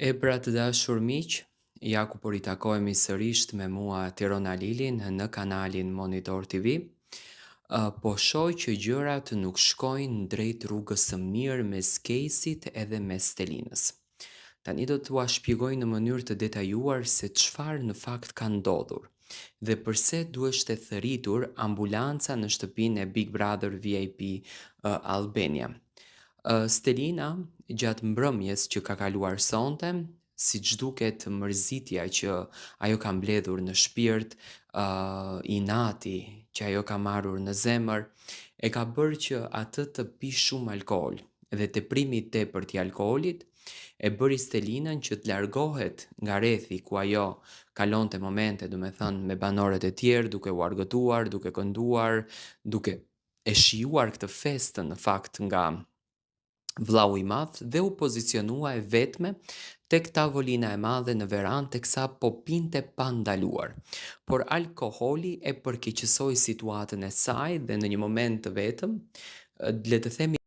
E pra të dashur miq, ja ku po ritakohemi sërish me mua Tirona Lilin në kanalin Monitor TV. Po shoh që gjërat nuk shkojnë drejt rrugës së mirë mes Kesit edhe mes Stelinës. Tani do t'ua shpjegoj në mënyrë të detajuar se çfarë në fakt ka ndodhur dhe pse duhet të thëritur ambulanca në shtëpinë e Big Brother VIP Albania. Stelina, gjatë mbrëmjes që ka kaluar sonte, siç duket mërzitja që ajo ka mbledhur në shpirt, inati që ajo ka marrur në zemër, e ka bërë që atë të pi shumë alkool dhe teprimi i tepërt i alkoolit e bëri Stelinën që të largohet nga rrethi ku ajo kalonte momente, do me thënë, me banorët e tjerë, duke u argëtuar, duke kënduar, duke e shijuar këtë festën në fakt nga vllau i madh dhe u pozicionua e vetme tek tavolina e madhe në verandë teksa po pinte pa ndaluar. Por alkoholi e përkeqësoi situatën e saj dhe në një moment të vetëm, le të themi